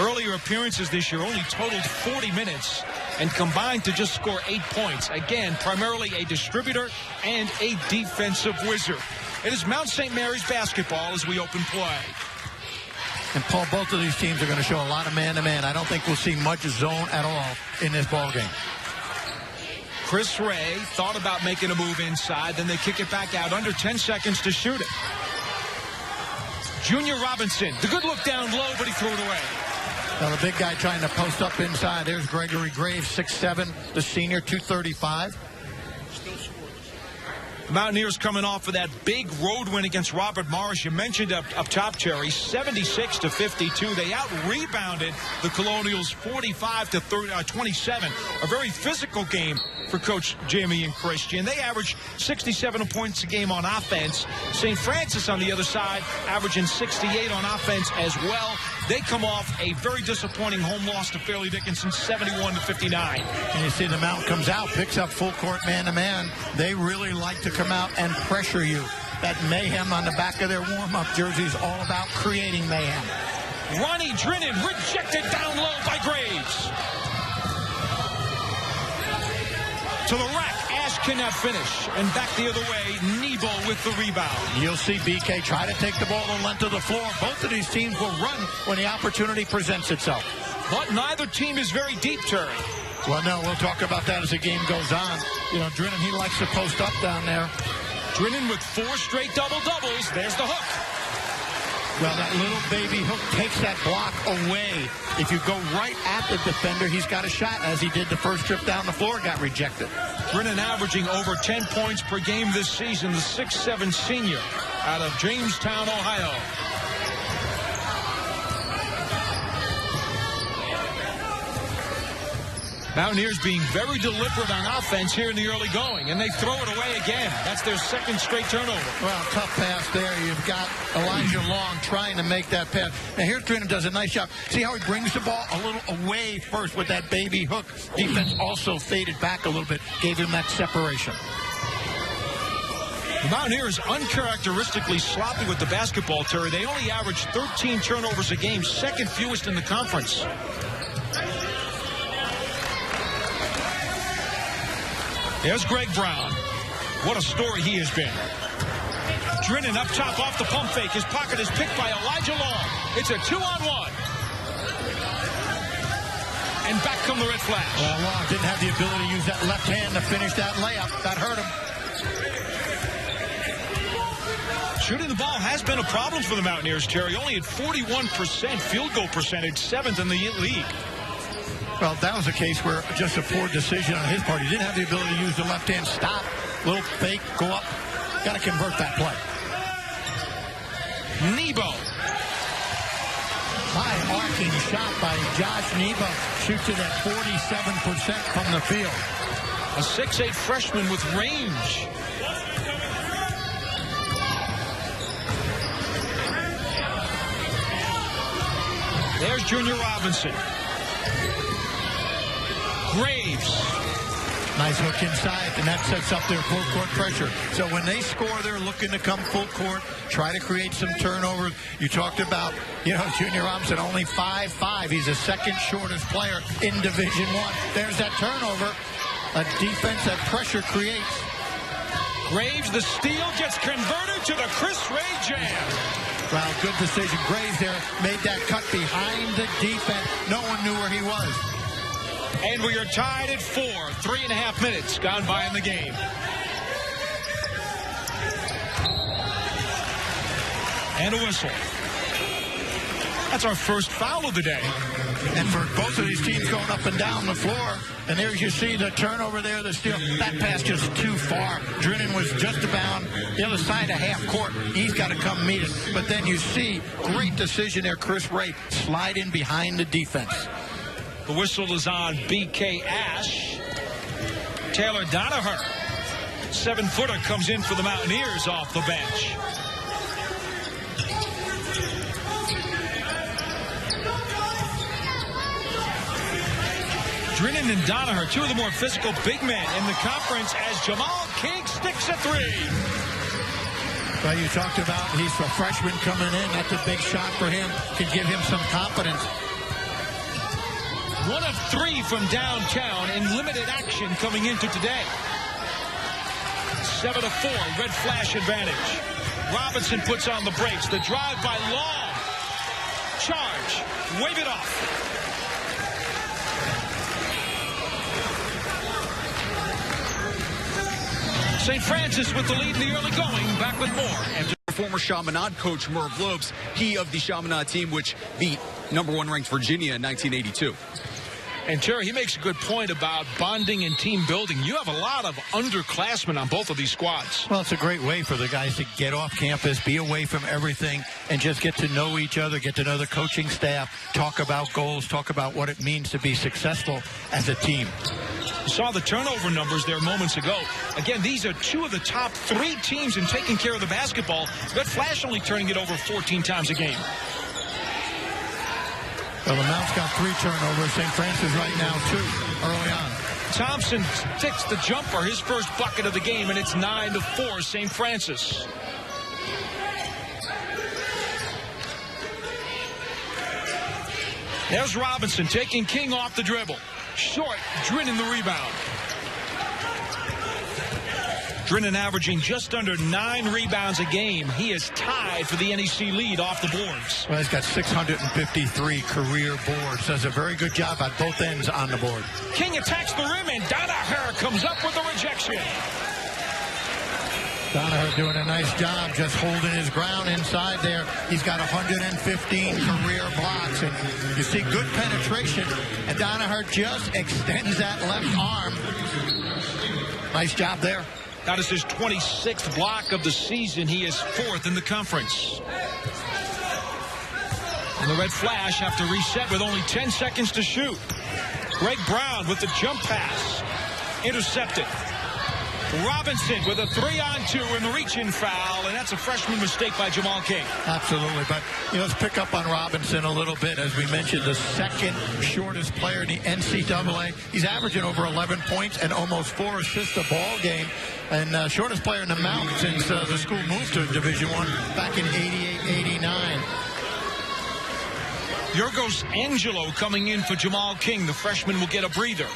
earlier appearances this year only totaled 40 minutes and combined to just score 8 points. Again, primarily a distributor and a defensive wizard. It is Mount St. Mary's basketball as we open play. And, Paul, both of these teams are going to show a lot of man-to-man. I don't think we'll see much zone at all in this ball game. Chris Ray thought about making a move inside. Then they kick it back out. Under 10 seconds to shoot it. Junior Robinson. The good look down low, but he threw it away. Now the big guy trying to post up inside. There's Gregory Graves, 6'7", the senior, 235. The Mountaineers coming off of that big road win against Robert Morris. You mentioned up top, Cherry, 76-52. They out-rebounded the Colonials 45-27. A very physical game for Coach Jamie and Christian. They averaged 67 points a game on offense. St. Francis on the other side averaging 68 on offense as well. They come off a very disappointing home loss to Fairleigh Dickinson, 71-59. And you see the Mountain comes out, picks up full court man-to-man. They really like to come out and pressure you. That mayhem on the back of their warm-up jerseys, all about creating mayhem. Ronnie Drinnan rejected down low by Graves. To the rack. Ash cannot finish. And back the other way, Nebo with the rebound. You'll see BK try to take the ball the length of the floor. Both of these teams will run when the opportunity presents itself. But neither team is very deep, Terry. Well, no, we'll talk about that as the game goes on. You know, Drinnan, he likes to post up down there. Drinnan with 4 straight double-doubles. There's the hook. Well, that little baby hook takes that block away. If you go right at the defender, he's got a shot, as he did the first trip down the floor, got rejected. Drinnan averaging over 10 points per game this season, the 6'7" senior out of Jamestown, Ohio. Mountaineers being very deliberate on offense here in the early going, and they throw it away again. That's their second straight turnover. Well, tough pass there. You've got Elijah Long trying to make that pass. Now, here's Drinnan does a nice job. See how he brings the ball a little away first with that baby hook. Defense also faded back a little bit, gave him that separation. The Mountaineers uncharacteristically sloppy with the basketball, Terry. They only average 13 turnovers a game, second fewest in the conference. There's Greg Brown. What a story he has been. Drinnan up top off the pump fake. His pocket is picked by Elijah Long. It's a 2-on-1. And back come the red flash. Well, Long didn't have the ability to use that left hand to finish that layup. That hurt him. Shooting the ball has been a problem for the Mountaineers, Terry. Only at 41% field goal percentage, 7th in the league. Well, that was a case where just a poor decision on his part. He didn't have the ability to use the left hand. Stop, little fake, go up. Got to convert that play. Nebo. High arcing shot by Josh Nebo. Shoots it at 47% from the field. A 6'8" freshman with range. There's Junior Robinson. Graves. Nice hook inside, and that sets up their full court pressure. So when they score, they're looking to come full court, try to create some turnovers. You talked about, Junior Robinson, only 5'5". He's the second shortest player in Division I. There's that turnover. A defense that pressure creates. Graves, the steal, gets converted to the Chris Ray jam. Well, good decision. Graves there made that cut behind the defense. No one knew where he was. And we are tied at 4. 3.5 minutes gone by in the game. And a whistle. That's our first foul of the day. And for both of these teams going up and down the floor, and there you see the turnover there, the steal. That pass just too far. Drinnan was just about the other side of half court. He's got to come meet it. But then you see, great decision there, Chris Ray, slide in behind the defense. The whistle is on B.K. Ash. Taylor Donaher, 7-footer, comes in for the Mountaineers off the bench. Drinnan and Donaher, two of the more physical big men in the conference, as Jamal King sticks a 3. Well, you talked about he's a freshman coming in. That's a big shot for him. Can give him some confidence. 1 of 3 from downtown in limited action coming into today. 7-4, Red Flash advantage. Robinson puts on the brakes. The drive by Long. Charge. Wave it off. St. Francis with the lead in the early going. Back with more. And former Chaminade coach Merv Lopes, he of the Chaminade team, which beat #1 ranked Virginia in 1982. And Terry, he makes a good point about bonding and team building. You have a lot of underclassmen on both of these squads. Well, it's a great way for the guys to get off campus, be away from everything, and just get to know each other, get to know the coaching staff, talk about goals, talk about what it means to be successful as a team. You saw the turnover numbers there moments ago. Again, these are 2 of the top 3 teams in taking care of the basketball. Red Flash only turning it over 14 times a game. Well, the Mounts got 3 turnovers. St. Francis right now 2 early on. Thompson sticks the jumper, his first bucket of the game, and it's 9-4 St. Francis. There's Robinson taking King off the dribble. Short, Drinnen the rebound. Drinnen averaging just under 9 rebounds a game. He is tied for the NEC lead off the boards. Well, he's got 653 career boards. Does a very good job at both ends on the board. King attacks the rim, and Danaher comes up with a rejection. Danaher doing a nice job just holding his ground inside there. He's got 115 career blocks, and you see good penetration, and Danaher just extends that left arm. Nice job there. That is his 26th block of the season. He is 4th in the conference. And the Red Flash have to reset with only 10 seconds to shoot. Greg Brown with the jump pass. Intercepted. Robinson with a 3-on-2 and the reach-in foul, and that's a freshman mistake by Jamal King. Absolutely, but let's pick up on Robinson a little bit. As we mentioned, the second shortest player in the NCAA. He's averaging over 11 points and almost 4 assists a ball game, and shortest player in the Mountain since the school moved to Division I back in 88-89. Yorgos Angelo coming in for Jamal King. The freshman will get a breather.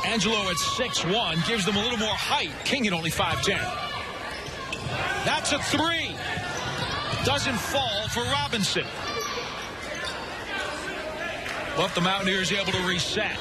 Angelo at 6'1", gives them a little more height. King at only 5'10". That's a 3. Doesn't fall for Robinson. But the Mountaineers able to reset.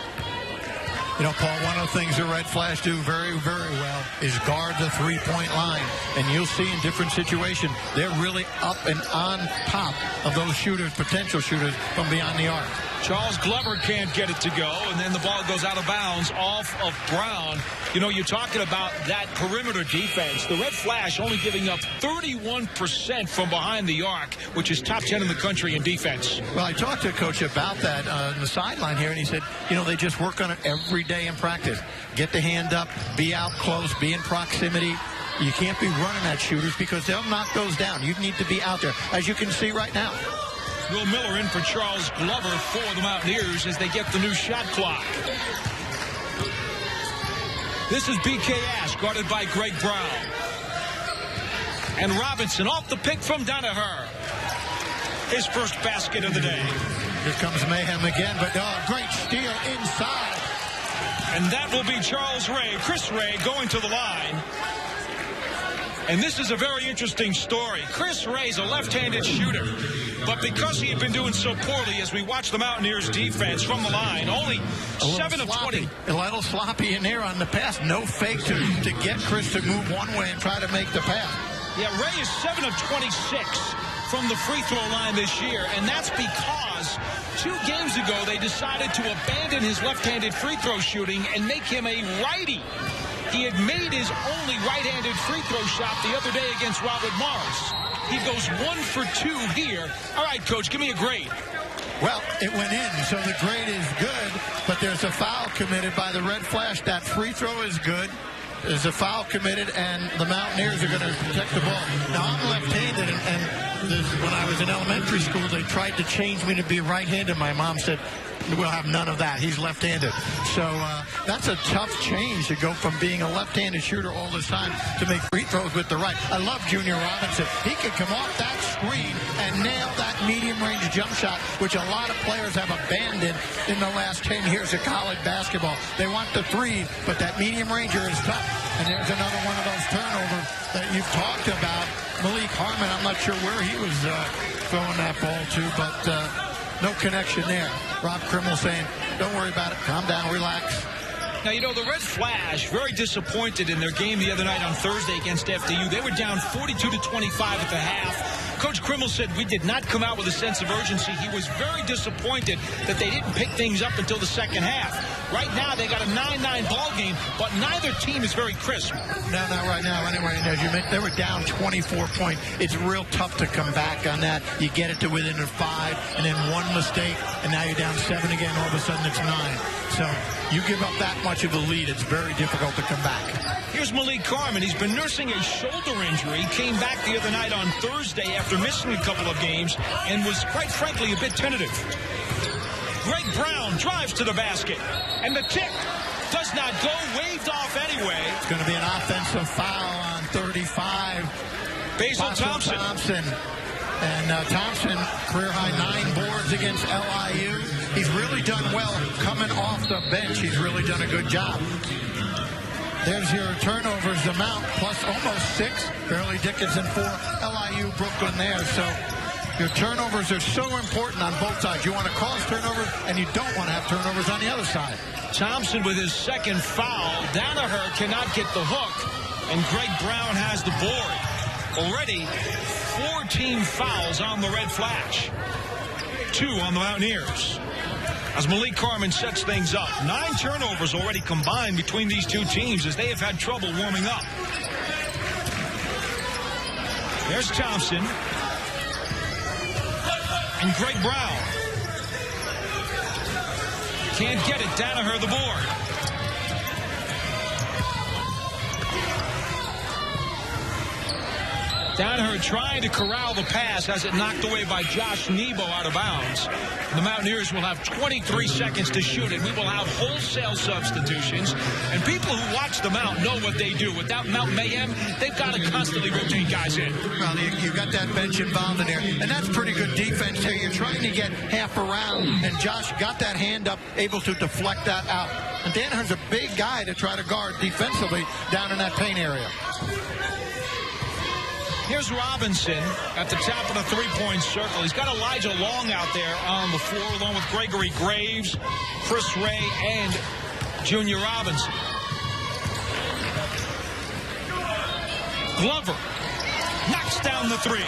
Paul, one of the things the Red Flash do very, very well is guard the three-point line. And you'll see in different situations, they're really up and on top of those shooters, potential shooters from beyond the arc. Charles Glover can't get it to go, and then the ball goes out of bounds off of Brown. You're talking about that perimeter defense. The Red Flash only giving up 31% from behind the arc, which is top 10 in the country in defense. Well, I talked to Coach about that on the sideline here, and he said, they just work on it every day in practice. Get the hand up, be out close, be in proximity. You can't be running at shooters because they'll knock those down. You need to be out there, as you can see right now. Will Miller in for Charles Glover for the Mountaineers as they get the new shot clock. This is B.K. Ash, guarded by Greg Brown. And Robinson off the pick from Danaher. His first basket of the day. Here comes Mayhem again, but great steal inside. And that will be Charles Ray. Chris Ray going to the line. And this is a very interesting story. Chris Ray's a left-handed shooter. But because he had been doing so poorly as we watch the Mountaineers defense from the line, only 7 of 20. A little sloppy in there on the pass. No fake to get Chris to move one way and try to make the pass. Yeah, Ray is 7 of 26 from the free throw line this year, and that's because 2 games ago they decided to abandon his left-handed free throw shooting and make him a righty. He had made his only right-handed free throw shot the other day against Robert Morris. He goes 1 for 2 here. All right, Coach, give me a grade. Well, it went in, so the grade is good, but there's a foul committed by the Red Flash. That free throw is good. There's a foul committed, and the Mountaineers are going to protect the ball. Now, I'm left-handed, and when I was in elementary school, they tried to change me to be right-handed. My mom said, we'll have none of that. He's left-handed. So that's a tough change to go from being a left-handed shooter all this time to make free throws with the right. I love Junior Robinson. He can come off that screen and nail that medium-range jump shot, which a lot of players have abandoned in the last 10 years of college basketball. They want the three, but that medium ranger is tough. And there's another one of those turnovers that you've talked about. Malik Harmon, I'm not sure where he was throwing that ball to, but no connection there. Rob Krimmel saying, don't worry about it. Calm down, relax. Now, you know, the Red Flash, very disappointed in their game the other night on Thursday against FDU. They were down 42-25 at the half. Coach Krimmel said we did not come out with a sense of urgency. He was very disappointed that they didn't pick things up until the second half. Right now, they got a 9-9 ball game, but neither team is very crisp. No, not right now. Anyway, as you mentioned, they were down 24 points. It's real tough to come back on that. You get it to within 5, and then one mistake, and now you're down 7 again. All of a sudden, it's 9. So you give up that much of a lead, it's very difficult to come back. Here's Malik Harmon. He's been nursing a shoulder injury. Came back the other night on Thursday after missing a couple of games and was, quite frankly, a bit tentative. Greg Brown drives to the basket, and the tip does not go, waved off anyway. It's going to be an offensive foul on 35. Basil Thompson. And Thompson, career-high 9 boards against LIU. He's really done well coming off the bench. He's really done a good job. There's your turnovers amount, plus almost 6. Fairleigh Dickinson 4, LIU Brooklyn there. So your turnovers are so important on both sides. You want to cause turnovers, and you don't want to have turnovers on the other side. Thompson with his second foul. Danaher cannot get the hook, and Greg Brown has the board. Already 14 fouls on the Red Flash. 2 on the Mountaineers. As Malik Harmon sets things up. 9 turnovers already combined between these two teams as they have had trouble warming up. There's Thompson. And Greg Brown. Can't get it. Danaher the board. Danaher trying to corral the pass, has it knocked away by Josh Nebo out of bounds. The Mountaineers will have 23 seconds to shoot it. We will have wholesale substitutions. And people who watch the Mount know what they do. Without Mount Mayhem, they've got to constantly rotate guys in. Well, you got that bench involved in there. And that's pretty good defense here. You're trying to get half around. And Josh got that hand up, able to deflect that out. And Danaher's a big guy to try to guard defensively down in that paint area. Here's Robinson at the top of the three-point circle. He's got Elijah Long out there on the floor, along with Gregory Graves, Chris Ray, and Junior Robinson. Glover knocks down the 3.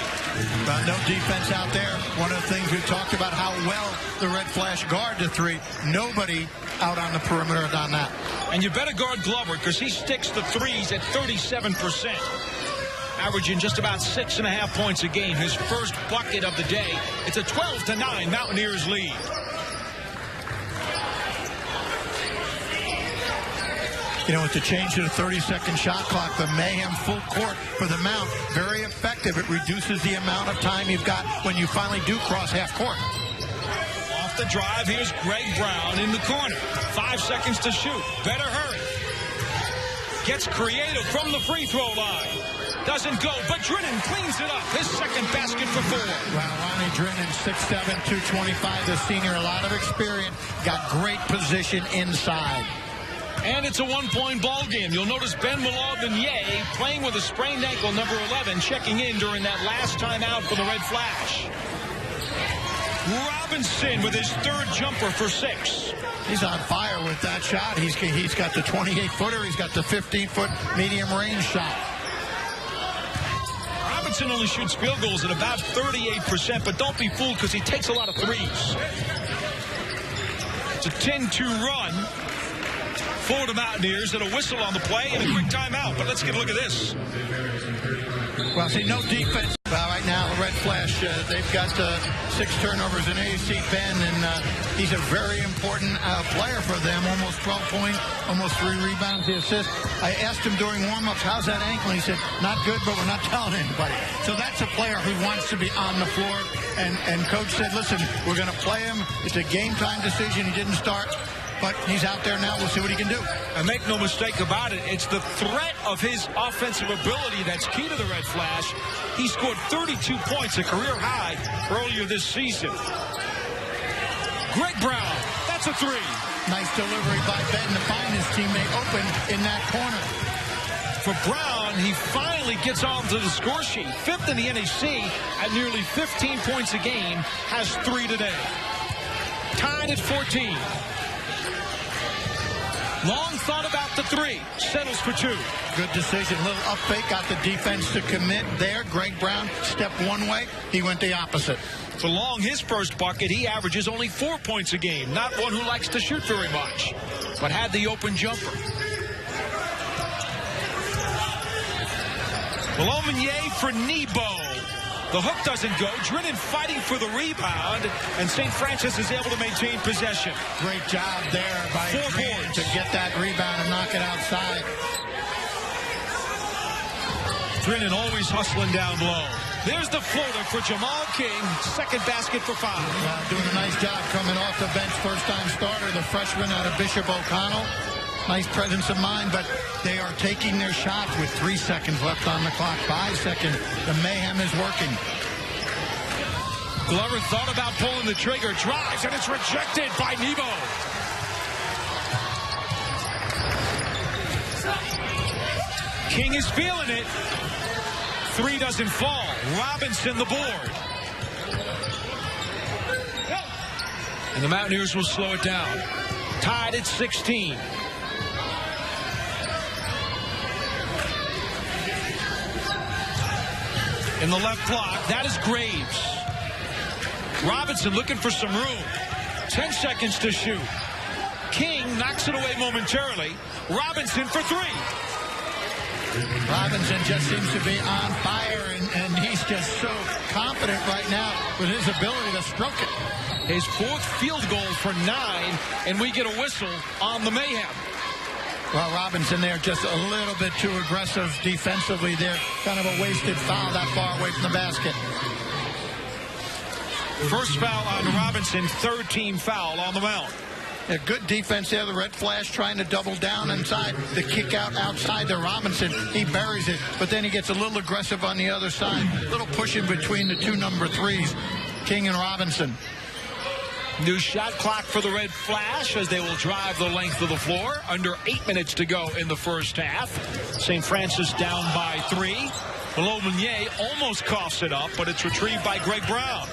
No defense out there. One of the things we've talked about, how well the Red Flash guard the 3. Nobody out on the perimeter on that. And you better guard Glover because he sticks the threes at 37%. Averaging just about 6.5 points a game. His first bucket of the day. It's a 12-9 Mountaineers lead. You know, with the change to the 30-second shot clock, the Mayhem full court for the Mount, very effective. It reduces the amount of time you've got when you finally do cross half court. Off the drive, here's Greg Brown in the corner. 5 seconds to shoot. Better hurry. Gets creative from the free throw line. Doesn't go, but Drennan cleans it up. His second basket for 4. Well, Ronnie Drennan, 6'7", 225, the senior, a lot of experience, got great position inside. And it's a one-point ball game. You'll notice Ben Malone-Ye playing with a sprained ankle, number 11, checking in during that last time out for the Red Flash. Robinson with his 3rd jumper for 6. He's on fire with that shot. He's got the 28-footer. He's got the 15-foot medium range shot. Robinson only shoots field goals at about 38%, but don't be fooled because he takes a lot of threes. It's a 10-2 run for the Mountaineers, and a whistle on the play and a quick timeout. But let's get a look at this. Well, see, no defense. Well, right now, Red Flash. They've got 6 turnovers in AC Ben, and he's a very important player for them. Almost 12 points, almost 3 rebounds, the assist. I asked him during warm-ups, how's that ankle? He said, not good, but we're not telling anybody. So that's a player who wants to be on the floor. And Coach said, listen, we're going to play him. It's a game-time decision. He didn't start, but he's out there now. We'll see what he can do. And make no mistake about it, it's the threat of his offensive ability that's key to the Red Flash. He scored 32 points, a career high, earlier this season. Greg Brown, that's a 3. Nice delivery by Ben to find his teammate open in that corner. For Brown, he finally gets onto the score sheet. 5th in the NEC at nearly 15 points a game, has 3 today. Tied at 14. Long thought about the 3. Settles for 2. Good decision. Little up fake. Got the defense to commit there. Greg Brown stepped one way. He went the opposite. For Long, his first bucket, he averages only 4 points a game. Not one who likes to shoot very much, but had the open jumper. Malone for Nebo. The hook doesn't go. Drinnen fighting for the rebound, and St. Francis is able to maintain possession. Great job there by Drinnen to get that rebound and knock it outside. Drinnen always hustling down low. There's the floater for Jamal King. Second basket for 5. Doing a nice job coming off the bench. First-time starter, the freshman out of Bishop O'Connell. Nice presence of mind, but they are taking their shots with 3 seconds left on the clock. 5 seconds. The mayhem is working. Glover thought about pulling the trigger, drives, and it's rejected by Nebo. King is feeling it. 3 doesn't fall. Robinson the board. And the Mountaineers will slow it down. Tied at 16. In the left block, that is Graves. Robinson looking for some room. 10 seconds to shoot. King knocks it away momentarily. Robinson for 3. Robinson just seems to be on fire, and he's just so confident right now with his ability to stroke it. His 4th field goal for 9, and we get a whistle on the mayhem. Well, Robinson there just a little bit too aggressive defensively there. Kind of a wasted foul that far away from the basket. First foul on Robinson, 3rd team foul on the mound. A good defense there. The Red Flash trying to double down inside. The kick out outside to Robinson. He buries it, but then he gets a little aggressive on the other side. A little pushing between the 2 number 3s, King and Robinson. New shot clock for the Red Flash as they will drive the length of the floor. Under 8 minutes to go in the first half. St. Francis down by 3. Malone almost coughs it up, but it's retrieved by Greg Brown.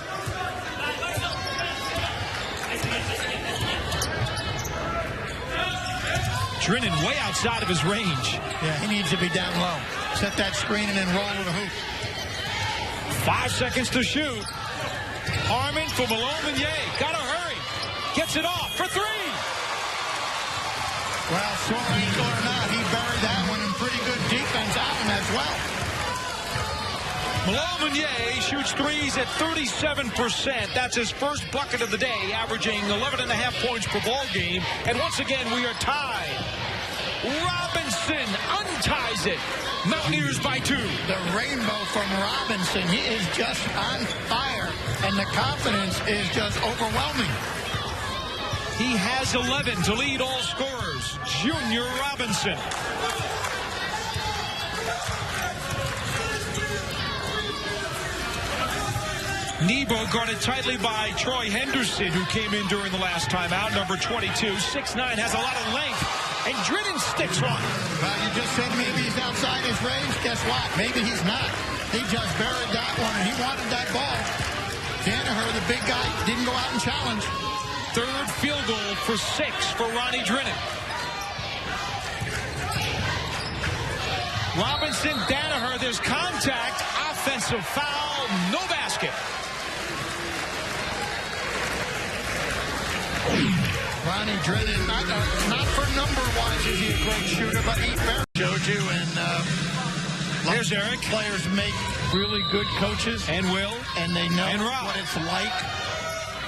Drinnen way outside of his range. Yeah, he needs to be down low. Set that screen and then roll to the hoop. 5 seconds to shoot. Harmon for Malone. Gotta hurry. Gets it off for 3. Well, sore ankle or not, he buried that one, and pretty good defense out of him as well. Malone shoots 3s at 37%. That's his first bucket of the day, averaging 11.5 points per ball game. And once again, we are tied. Robinson unties it. Mountaineers by 2. The rainbow from Robinson. He is just on fire, and the confidence is just overwhelming. He has 11 to lead all scorers. Junior Robinson. Nebo guarded tightly by Troy Henderson, who came in during the last timeout. Number 22, 6'9", has a lot of length. And Drinnen sticks one. Well, you just said maybe he's outside his range. Guess what? Maybe he's not. He just buried that one, and he wanted that ball. Danaher, the big guy, didn't go out and challenge. 3rd field goal for 6 for Ronnie Drinnen. Robinson, Danaher, there's contact. Offensive foul, no basket. Ronnie Drinnen, not for number-wise is he a great shooter, but he showed you, and there's Eric. Players make really good coaches. And Will. And they know And Rob. what it's like.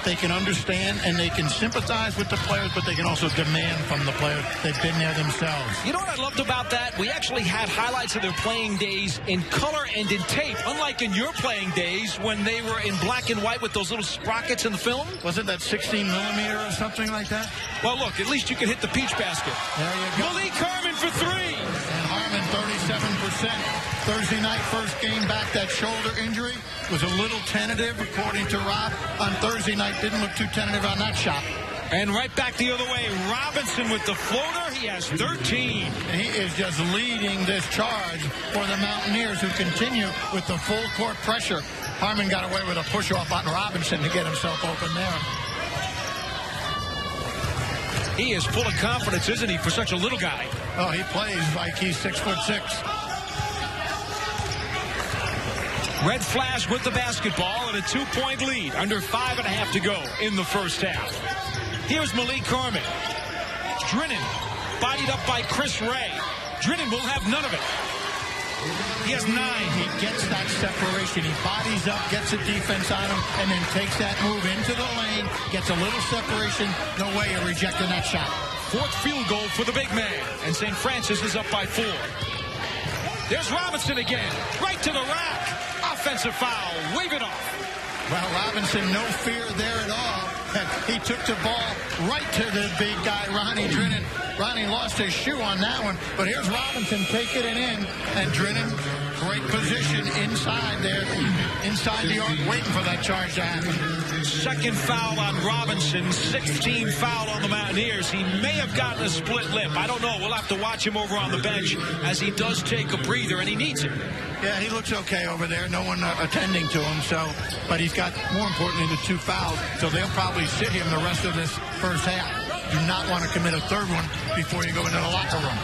They can understand and they can sympathize with the players, but they can also demand from the players. They've been there themselves. You know what I loved about that? We actually had highlights of their playing days in color and in tape, unlike in your playing days when they were in black and white with those little sprockets in the film. Wasn't that 16 millimeter or something like that? Well, look, at least you can hit the peach basket. There you go. Malik Harmon for three. And Harmon, 37%. Thursday night, first game back, that shoulder injury was a little tentative, according to Rob. On Thursday night, didn't look too tentative on that shot. And right back the other way, Robinson with the floater. He has 13. And he is just leading this charge for the Mountaineers, who continue with the full court pressure. Harmon got away with a push-off on Robinson to get himself open there. He is full of confidence, isn't he, for such a little guy? Oh, he plays like he's 6'6". Red Flash with the basketball and a 2-point lead. Under 5.5 to go in the first half. Here's Malik Harmon. Drennan bodied up by Chris Ray. Drennan will have none of it. He has 9. He gets that separation. He bodies up, gets a defense on him, and then takes that move into the lane, gets a little separation. No way of rejecting that shot. 4th field goal for the big man. And St. Francis is up by 4. There's Robinson again. Right to the rack. Offensive foul. Wave it off. Well, Robinson, no fear there at all. He took the ball right to the big guy, Ronnie Drennan. Ronnie lost his shoe on that one, but here's Robinson taking it in, and Drennan, great position inside there, inside the arc, waiting for that charge to happen. 2nd foul on Robinson, 16 foul on the Mountaineers. He may have gotten a split lip. I don't know. We'll have to watch him over on the bench as he does take a breather, and he needs it. Yeah, he looks okay over there. No one attending to him, but he's got, more importantly, the 2 fouls, so they'll probably sit him the rest of this first half. Do not want to commit a 3rd one before you go into the locker room.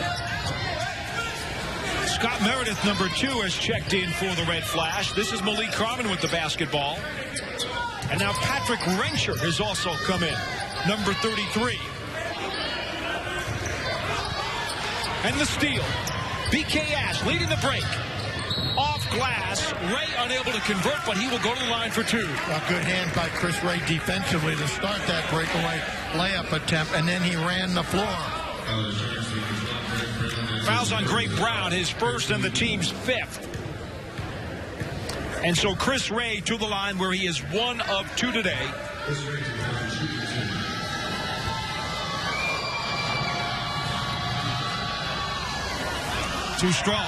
Scott Meredith, number 2, has checked in for the Red Flash. This is Malik Harmon with the basketball. And now Patrick Rensher has also come in, number 33. And the steal. B.K. Ash leading the break. Off glass. Ray unable to convert, but he will go to the line for 2. A good hand by Chris Ray defensively to start that breakaway layup attempt, and then he ran the floor. Fouls on Grape Brown, his first and the team's 5th. And so Chris Ray to the line where he is 1 of 2 today. Too strong.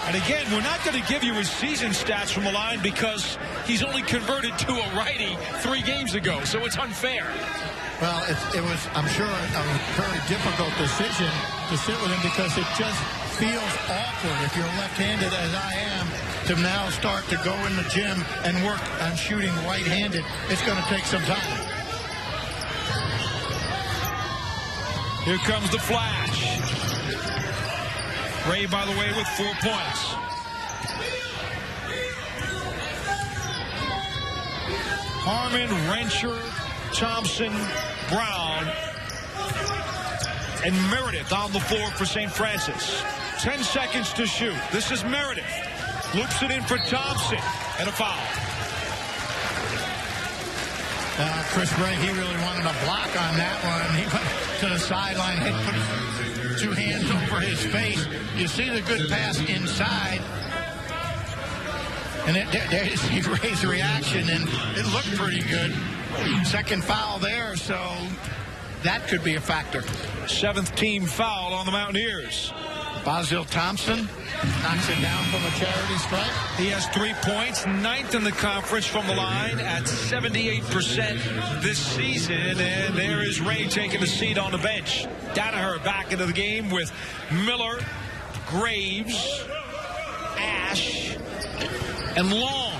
And again, we're not going to give you his season stats from the line because he's only converted to a righty 3 games ago, so it's unfair. Well, it was, I'm sure, a very difficult decision to sit with him because it just feels awkward if you're left-handed, as I am, to now start to go in the gym and work on shooting right-handed. It's going to take some time. Here comes the flash. Ray, by the way, with 4 points. Harmon, Rensher, Thompson, Brown, and Meredith on the floor for St. Francis. 10 seconds to shoot. This is Meredith. Loops it in for Thompson. And a foul. Chris Ray, he really wanted a block on that one. He went to the sideline, put 2 hands over his face. You see the good pass inside. And there's Ray's reaction, and it looked pretty good. 2nd foul there, so that could be a factor. 7th team foul on the Mountaineers. Basil Thompson knocks it down from a charity stripe. He has 3 points, 9th in the conference from the line at 78% this season. And there is Ray taking a seat on the bench. Danaher back into the game with Miller, Graves, Ash, and Long.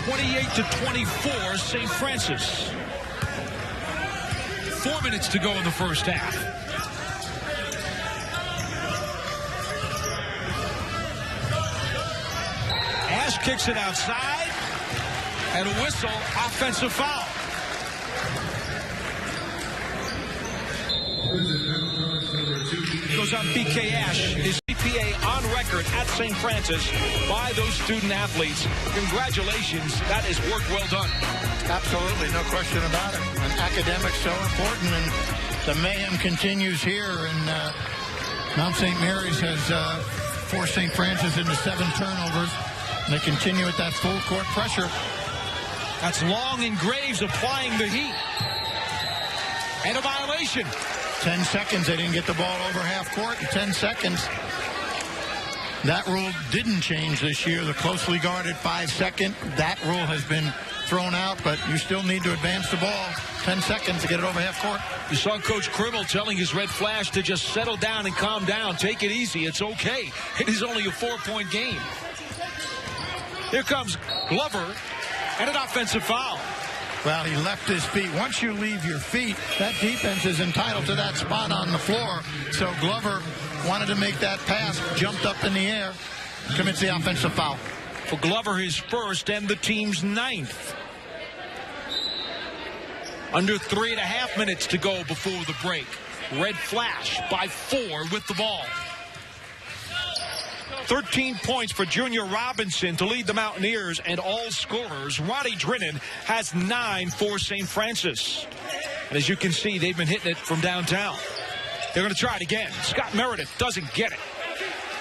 28-24, St. Francis. 4 minutes to go in the first half. Ash kicks it outside, and a whistle, offensive foul. Goes on B.K. Ash. His GPA on record at St. Francis by those student athletes. Congratulations. That is work well done. Absolutely, no question about it. And academics so important, and the mayhem continues here. And Mount St. Mary's has forced St. Francis into 7 turnovers. And they continue with that full court pressure. That's Long and Graves applying the heat. And a violation. 10 seconds. They didn't get the ball over half court in 10 seconds. That rule didn't change this year. The closely guarded 5-second. That rule has been thrown out, but you still need to advance the ball 10 seconds to get it over half court. You saw Coach Krimmel telling his Red Flash to just settle down and calm down. Take it easy. It's okay. It is only a 4-point game. Here comes Glover and an offensive foul. Well, he left his feet. Once you leave your feet, that defense is entitled to that spot on the floor. So Glover wanted to make that pass, jumped up in the air, commits the offensive foul. For Glover, his first and the team's 9th. Under 3.5 minutes to go before the break. Red Flash by 4 with the ball. 13 points for Junior Robinson to lead the Mountaineers and all scorers. Roddy Drennan has 9 for St. Francis. And as you can see, they've been hitting it from downtown. They're going to try it again. Scott Meredith doesn't get it.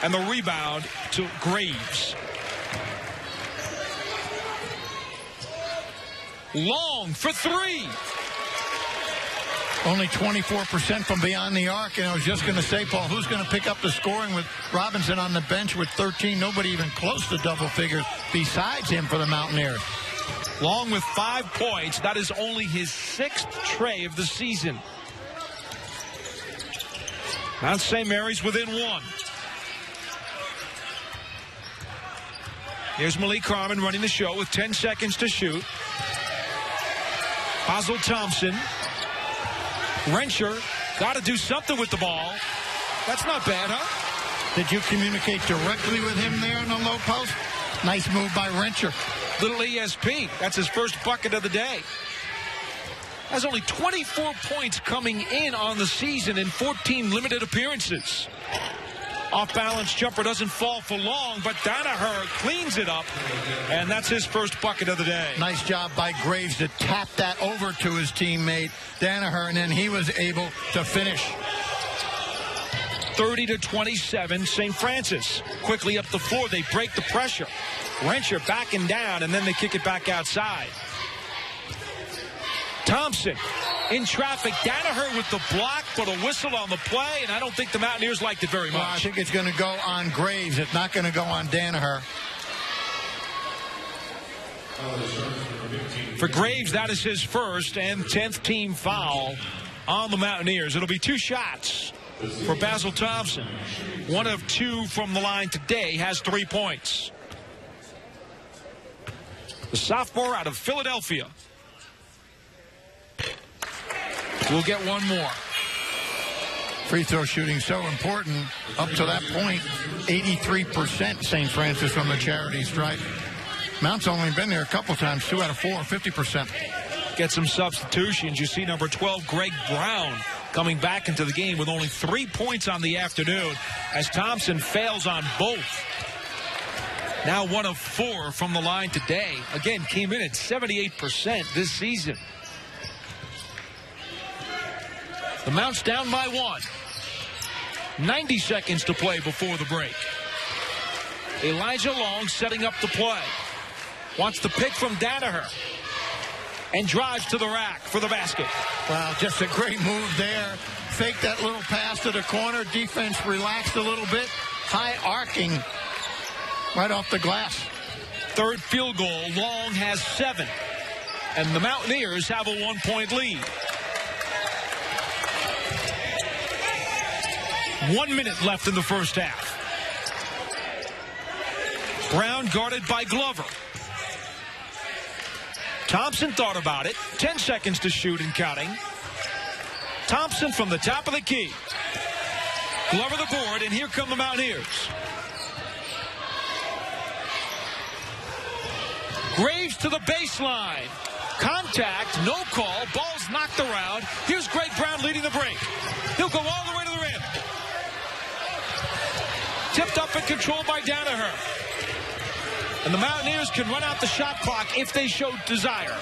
And the rebound to Graves. Long for 3. Only 24% from beyond the arc. And I was just going to say, Paul, who's going to pick up the scoring with Robinson on the bench with 13? Nobody even close to double figures besides him for the Mountaineers. Long with 5 points. That is only his 6th tray of the season. Mount St. Mary's within 1. Here's Malik Carman running the show with 10 seconds to shoot. Basil Thompson. Rensher got to do something with the ball. That's not bad, huh? Did you communicate directly with him there in the low post? Nice move by Rensher. Little ESP. That's his first bucket of the day. Has only 24 points coming in on the season in 14 limited appearances. Off-balance jumper doesn't fall for long, but Danaher cleans it up, and that's his first bucket of the day. Nice job by Graves to tap that over to his teammate, Danaher, and then he was able to finish. 30-27, St. Francis. Quickly up the floor, they break the pressure. Rensher backing down, and then they kick it back outside. Thompson in traffic. Danaher with the block, but a whistle on the play, and I don't think the Mountaineers liked it very much. Well, I think it's going to go on Graves. It's not going to go on Danaher. For Graves, that is his first and 10th team foul on the Mountaineers. It'll be 2 shots for Basil Thompson. 1 of 2 from the line today, has 3 points. The sophomore out of Philadelphia will get 1 more. Free throw shooting so important. Up to that point, 83% St. Francis from the charity stripe. Mount's only been there a couple times, 2 out of 4, 50%. Get some substitutions. You see number 12, Greg Brown, coming back into the game with only 3 points on the afternoon as Thompson fails on both. Now 1 of 4 from the line today. Again, came in at 78% this season. The Mounts down by 1. 90 seconds to play before the break. Elijah Long setting up the play. Wants the pick from Danaher. And drives to the rack for the basket. Wow, just a great move there. Fake that little pass to the corner. Defense relaxed a little bit. High arcing right off the glass. 3rd field goal. Long has 7. And the Mountaineers have a 1-point lead. 1 minute left in the first half. Brown guarded by Glover. Thompson thought about it. 10 seconds to shoot and counting. Thompson from the top of the key. Glover the board, and here come the Mountaineers. Graves to the baseline. Contact, no call. Ball's knocked around. Here's Greg Brown leading the break. He'll go all the way to the rim. Tipped up and controlled by Danaher. And the Mountaineers can run out the shot clock if they show desire.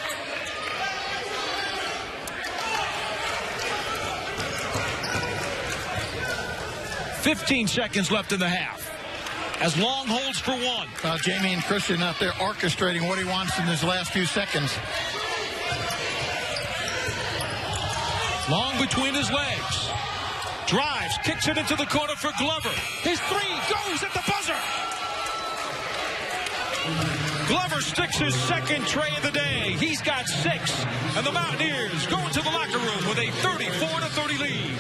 "15 seconds left in the half. As Long holds for one. Jamie and Christian out there orchestrating what he wants in his last few seconds. Long between his legs. Drives, kicks it into the corner for Glover. His three goes at the buzzer. Glover sticks his second tray of the day. He's got 6. And the Mountaineers go into the locker room with a 34-30 lead.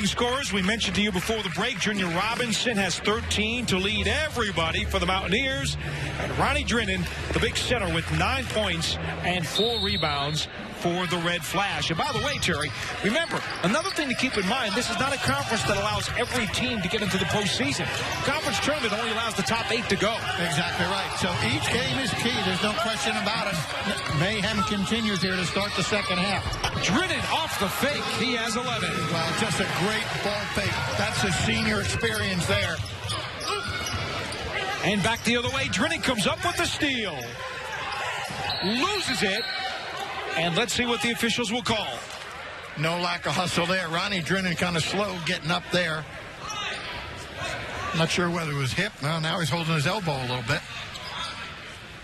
Scorers, we mentioned to you before the break, Junior Robinson has 13 to lead everybody for the Mountaineers. And Ronnie Drennan, the big center, with 9 points and 4 rebounds for the Red Flash. And by the way, Terry, remember, another thing to keep in mind, this is not a conference that allows every team to get into the postseason. Conference tournament only allows the top 8 to go. Exactly right. So each game is key. There's no question about it. Mayhem continues here to start the second half. Drennan off the fake. He has 11. Well, just a great ball fake. That's a senior experience there. And back the other way, Drennan comes up with the steal. Loses it. And let's see what the officials will call. No lack of hustle there. Ronnie Drennan kind of slow getting up there. Not sure whether it was hip. Well, now he's holding his elbow a little bit.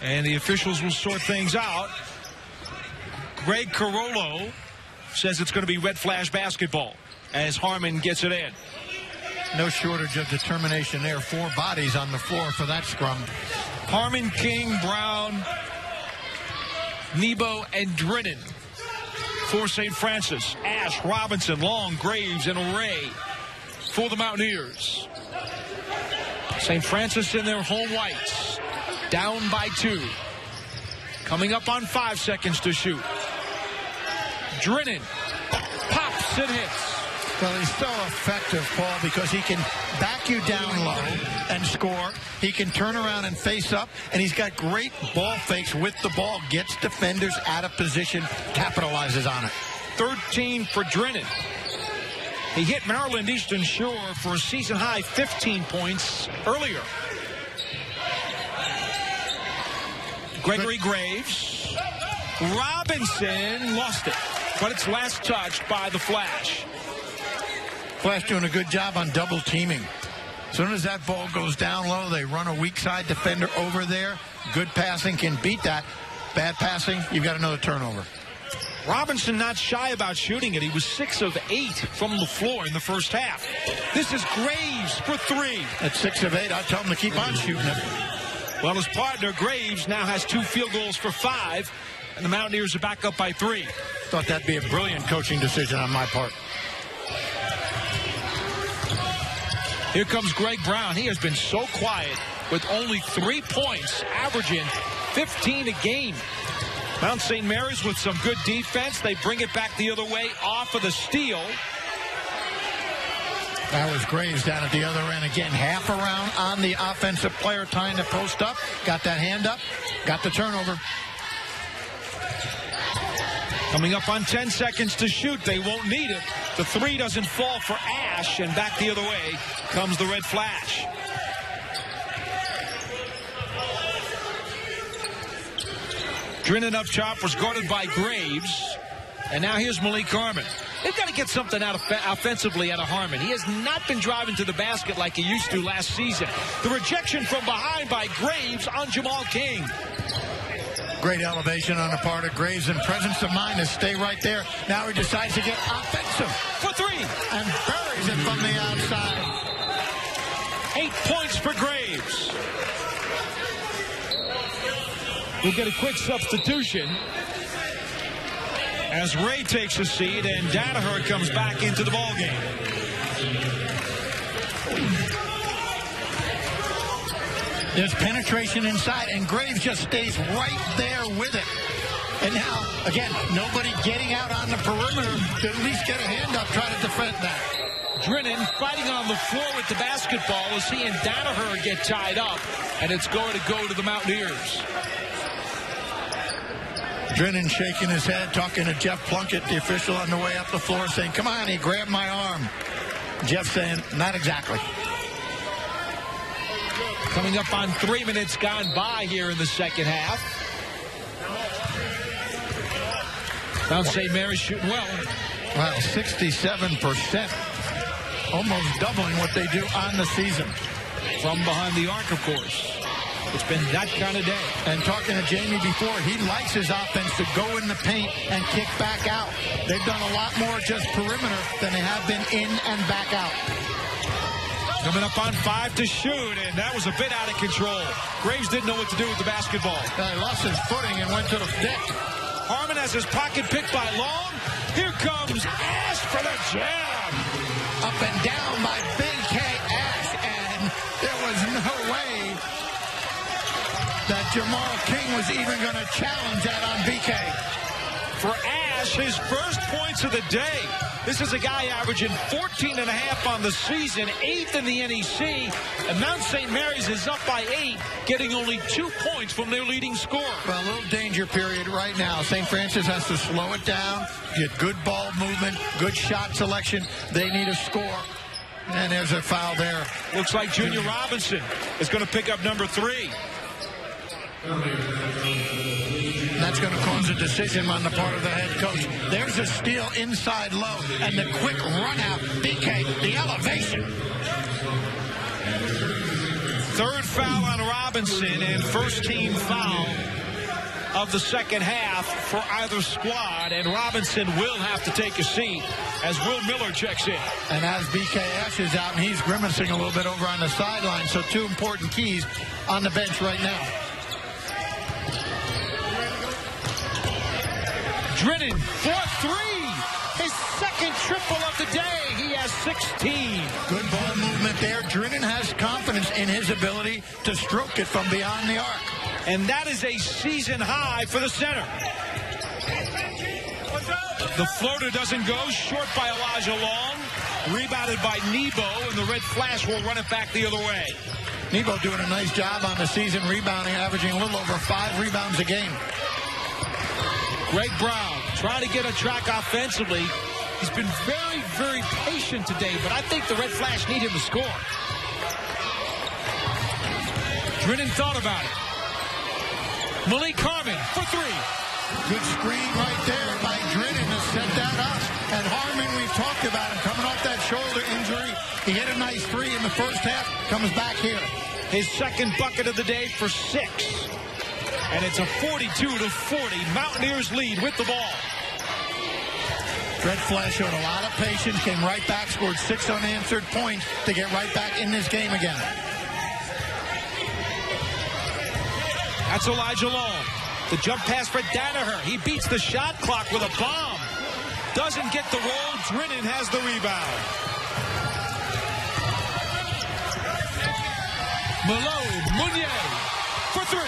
And the officials will sort things out. Greg Carollo says it's going to be Red Flash basketball as Harmon gets it in. No shortage of determination there. 4 bodies on the floor for that scrum. Harmon, King, Brown, Nebo, and Drennan for St. Francis. Ash, Robinson, Long, Graves, and Ray for the Mountaineers. St. Francis in their home whites. Down by 2. Coming up on 5 seconds to shoot. Drennan pops and hits. Well, he's so effective, Paul, because he can back you down low and score. He can turn around and face up, and he's got great ball fakes with the ball. Gets defenders out of position, capitalizes on it. 13 for Drennan. He hit Maryland Eastern Shore for a season-high 15 points earlier. Gregory Graves. Robinson lost it, but it's last touched by the Flash. Flash doing a good job on double teaming. As soon as that ball goes down low, they run a weak side defender over there. Good passing can beat that. Bad passing, you've got another turnover. Robinson not shy about shooting it. He was 6 of 8 from the floor in the first half. This is Graves for 3. At 6 of 8, I'd tell him to keep on shooting it. Well, his partner, Graves, now has 2 field goals for 5, and the Mountaineers are back up by 3. Thought that'd be a brilliant coaching decision on my part. Here comes Greg Brown. He has been so quiet with only 3 points, averaging 15 a game. Mount St. Mary's with some good defense. They bring it back the other way off of the steal. That was Graves down at the other end again. Half around on the offensive player tying the post up. Got that hand up. Got the turnover. Coming up on 10 seconds to shoot. They won't need it. The 3 doesn't fall for Ash, and back the other way comes the Red Flash. Drennan up top was guarded by Graves. And now here's Malik Harmon. They've got to get something out of offensively out of Harmon. He has not been driving to the basket like he used to last season. The rejection from behind by Graves on Jamal King. Great elevation on the part of Graves and presence of mind to stay right there. Now he decides to get offensive. For 3. And buries it from the outside. 8 points for Graves. We'll get a quick substitution as Ray takes a seat and Danaher comes back into the ballgame. There's penetration inside, and Graves just stays right there with it. And now, again, nobody getting out on the perimeter to at least get a hand up, try to defend that. Drennan fighting on the floor with the basketball as he and Danaher get tied up, and it's going to go to the Mountaineers. Drennan shaking his head, talking to Jeff Plunkett, the official on the way up the floor, saying, come on, he grabbed my arm. Jeff saying, not exactly. Coming up on 3 minutes gone by here in the second half. Mount St. Mary's shooting well. Wow, 67%. Almost doubling what they do on the season. From behind the arc, of course. It's been that kind of day. And talking to Jamie before, he likes his offense to go in the paint and kick back out. They've done a lot more just perimeter than they have been in and back out. Coming up on 5 to shoot, and that was a bit out of control. Graves didn't know what to do with the basketball. He lost his footing and went to the deck. Harmon has his pocket picked by Long. Here comes Ash for the jam. Up and down by Big K. Ash, and there was no way that Jamal King was even going to challenge that on BK. For Ash, his first points of the day. This is a guy averaging 14.5 on the season, 8th in the NEC, and Mount St. Mary's is up by 8, getting only 2 points from their leading scorer. Well, a little danger period right now. St. Francis has to slow it down, get good ball movement, good shot selection. They need a score. And there's a foul there. Looks like Junior Robinson is going to pick up number 3. That's going to cause a decision on the part of the head coach. There's a steal inside low, and the quick run out. BK, the elevation. Third foul on Robinson, and first team foul of the second half for either squad, and Robinson will have to take a seat as Will Miller checks in. And as BK Ash is out, and he's grimacing a little bit over on the sideline, so 2 important keys on the bench right now. Drennan for 3. His second triple of the day. He has 16. Good ball movement there. Drennan has confidence in his ability to stroke it from beyond the arc. And that is a season high for the center. The floater doesn't go. Short by Elijah Long. Rebounded by Nebo, and the Red Flash will run it back the other way. Nebo doing a nice job on the season rebounding, averaging a little over 5 rebounds a game. Greg Brown trying to get a track offensively. He's been very, very patient today, but I think the Red Flash need him to score. Drennan thought about it. Malik Harmon for 3. Good screen right there by Drennan to set that up. And Harmon, we've talked about him coming off that shoulder injury. He hit a nice 3 in the first half, comes back here. His second bucket of the day for 6. And it's a 42-40. Mountaineers lead with the ball. Red Flash showed a lot of patience, came right back, scored 6 unanswered points to get right back in this game again. That's Elijah Long. The jump pass for Danaher. He beats the shot clock with a bomb. Doesn't get the roll. Drennan has the rebound. Malone Mounier for 3.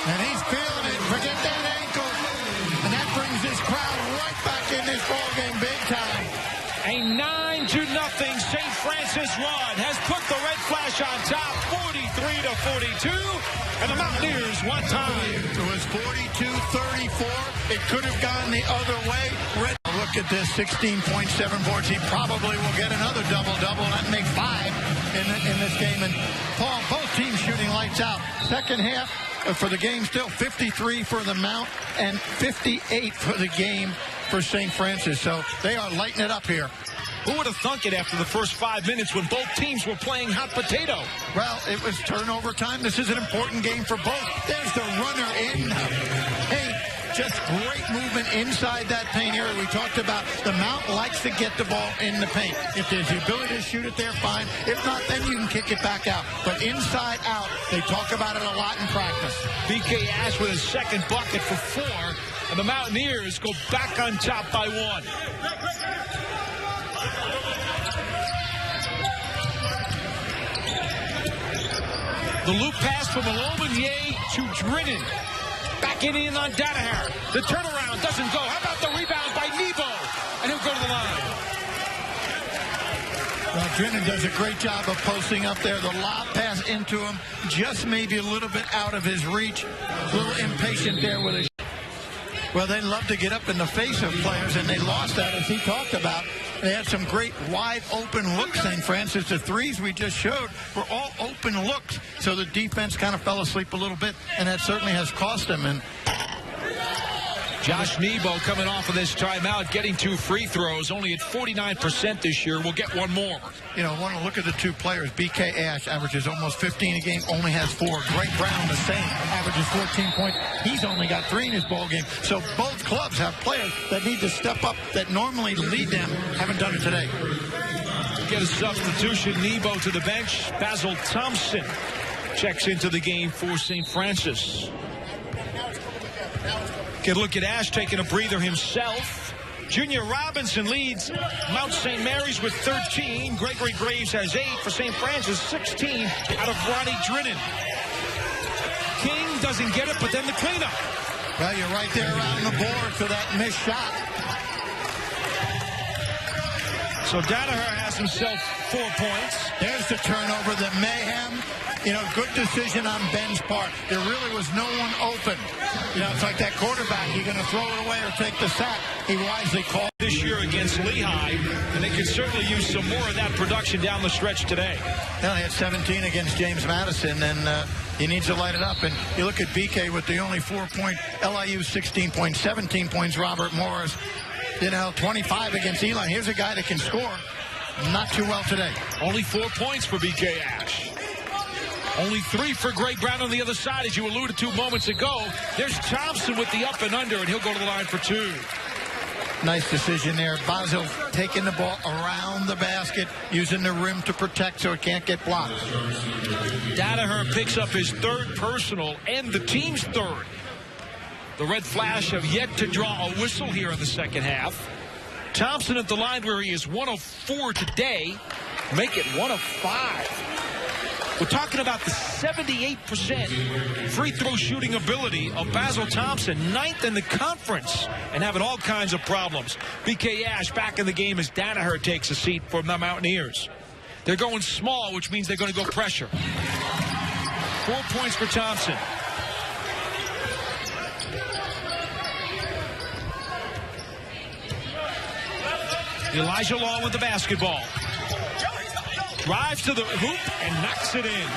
And he's feeling it. Forget that ankle. And that brings this crowd right back in this ballgame big time. A 9-0 St. Francis run has put the Red Flash on top, 43-42. And the Mountaineers one time. It was 42-34. It could have gone the other way. Look at this, 16.7 boards. He probably will get another double-double and make 5 in this game. And Paul, both teams shooting lights out. Second half for the game still 53 for the Mount and 58 for the game for St. Francis. So they are lighting it up here. Who would have thunk it after the first 5 minutes when both teams were playing hot potato? Well, it was turnover time. This is an important game for both. There's the runner in. Hey, just great movement inside that paint area. We talked about the Mount likes to get the ball in the paint. If there's the ability to shoot it there, fine. If not, then you can kick it back out. But inside out, they talk about it a lot in practice. BK Ash with his second bucket for 4. And the Mountaineers go back on top by 1. The loop pass from Malone Mounier to Drennan. Backing in on Danaher. The turnaround doesn't go. How about the rebound by Nebo? And he'll go to the line. Well, Drennan does a great job of posting up there. The lob pass into him, just maybe a little bit out of his reach. A little impatient there with his... Well, they love to get up in the face of players, and they lost that, as he talked about. They had some great wide open looks, St. Francis. The threes we just showed were all open looks. So the defense kind of fell asleep a little bit, and that certainly has cost them. And Josh Nebo coming off of this timeout, getting 2 free throws, only at 49% this year. We'll get one more. You know, I want to look at the two players. B.K. Ash averages almost 15 a game, only has 4. Greg Brown, the same, averages 14 points. He's only got 3 in his ball game. So both clubs have players that need to step up that normally lead them. Haven't done it today. Get a substitution. Nebo to the bench. Basil Thompson checks into the game for St. Francis. Get a look at Ash taking a breather himself. Junior Robinson leads Mount St. Mary's with 13. Gregory Graves has 8 for St. Francis, 16 out of Ronnie Drinnen. King doesn't get it, but then the cleanup. Well, you're right there around the board for that missed shot. So Danaher has himself 4 points. There's the turnover, the mayhem. You know, good decision on Ben's part. There really was no one open. You know, it's like that quarterback. You're going to throw it away or take the sack. He wisely called. This year against Lehigh, and they could certainly use some more of that production down the stretch today. Well, he had 17 against James Madison, and he needs to light it up. And you look at BK with the only 4-point, LIU 16 points, 17 points, Robert Morris. You know, 25 against Elon. Here's a guy that can score. Not too well today. Only 4 points for BK Ash. Only 3 for Greg Brown on the other side, as you alluded to moments ago. There's Thompson with the up and under, and he'll go to the line for 2. Nice decision there. Basil taking the ball around the basket, using the rim to protect so it can't get blocked. Danaher picks up his 3rd personal and the team's 3rd. The Red Flash have yet to draw a whistle here in the second half. Thompson at the line where he is 1 of 4 today. Make it 1 of 5. We're talking about the 78% free throw shooting ability of Basil Thompson, 9th in the conference, and having all kinds of problems. BK Ash back in the game as Danaher takes a seat for the Mountaineers. They're going small, which means they're going to go pressure. 4 points for Thompson. Elijah Law with the basketball. Drives to the hoop and knocks it in.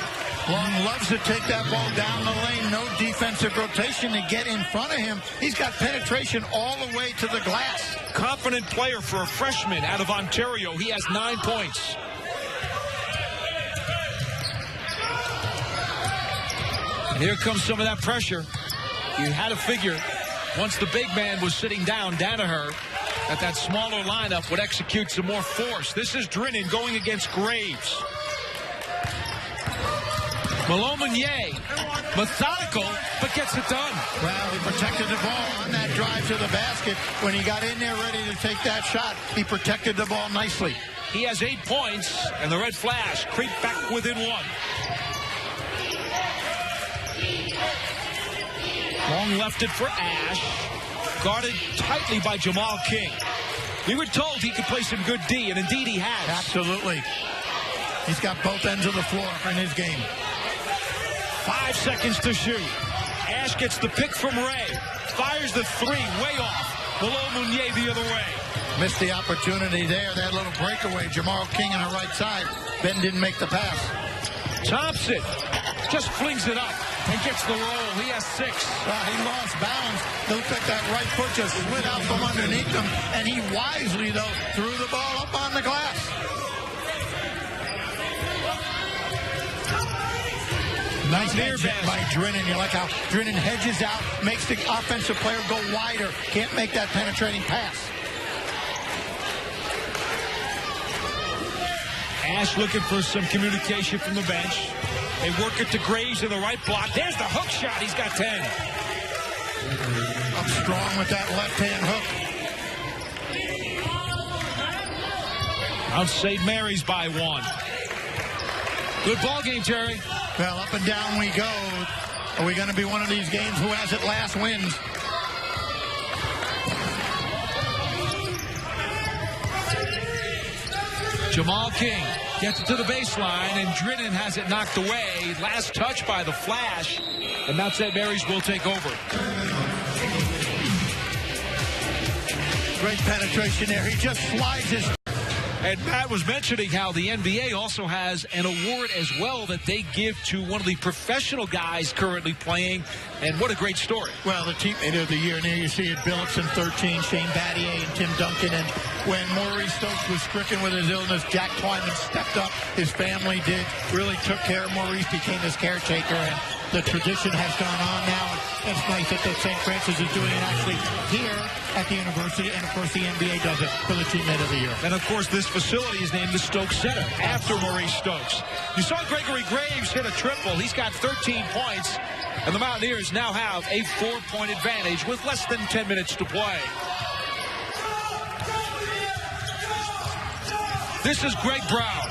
Long loves to take that ball down the lane. No defensive rotation to get in front of him. He's got penetration all the way to the glass. Confident player for a freshman out of Ontario. He has 9 points. And here comes some of that pressure. You had to figure once the big man was sitting down, Danaher, that smaller lineup would execute some more force. This is Drinnen going against Graves. Malone Meunier, methodical, but gets it done. Well, he protected the ball on that drive to the basket. When he got in there ready to take that shot, he protected the ball nicely. He has 8 points, and the Red Flash creep back within 1. Long left it for Ash. Guarded tightly by Jamal King. We were told he could play some good D, and indeed he has. Absolutely. He's got both ends of the floor in his game. 5 seconds to shoot. Ash gets the pick from Ray. Fires the 3, way off. Malone Meunier the other way. Missed the opportunity there. That little breakaway. Jamal King on the right side. Ben didn't make the pass. Thompson just flings it up and gets the roll. He has 6. He lost balance. Looked like that right foot just slid out from underneath him, and he wisely, though, threw the ball up on the glass. Nice hedge by Drinnen. You like how Drinnen hedges out, makes the offensive player go wider. Can't make that penetrating pass. Ash looking for some communication from the bench. They work it to Graves in the right block. There's the hook shot. He's got 10. Up strong with that left-hand hook. Mount St. Mary's by 1. Good ball game, Terry. Well, up and down we go. Are we going to be one of these games who has it last wins? Jamal King gets it to the baseline, and Drinnen has it knocked away. Last touch by the Flash, and Mount St. Mary's will take over. Great penetration there. He just slides his And Matt was mentioning how the NBA also has an award as well that they give to one of the professional guys currently playing. And what a great story. Well, the teammate of the year, and there you see it, Billups in 13, Shane Battier and Tim Duncan. And when Maurice Stokes was stricken with his illness, Jack Twyman stepped up. His family did, really took care of Maurice, became his caretaker. And the tradition has gone on now. It's nice that the St. Francis is doing it actually here at the university. And, of course, the NBA does it for the teammate of the year. And, of course, this facility is named the Stokes Center after Maurice Stokes. You saw Gregory Graves hit a triple. He's got 13 points. And the Mountaineers now have a 4-point advantage with less than 10 minutes to play. This is Greg Brown.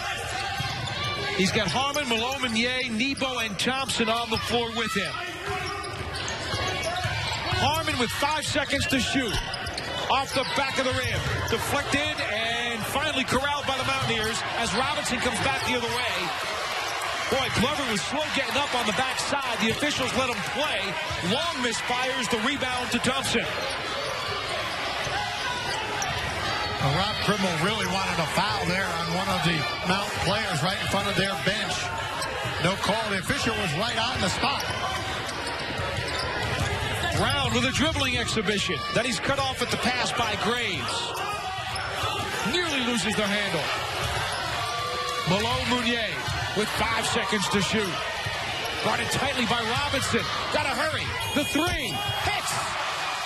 He's got Harmon, Malone, Meunier, Nebo, and Thompson on the floor with him. Harmon with 5 seconds to shoot. Off the back of the rim. Deflected and finally corralled by the Mountaineers as Robinson comes back the other way. Boy, Glover was slow getting up on the backside. The officials let him play. Long misfires the rebound to Thompson. Well, Rob Krimmel really wanted a foul there on one of the Mount players right in front of their bench. No call. The official was right on the spot. Brown with a dribbling exhibition. Then he's cut off at the pass by Graves. Nearly loses their handle. Malone Meunier with 5 seconds to shoot. Guarded tightly by Robinson. Gotta hurry. The three. Hits.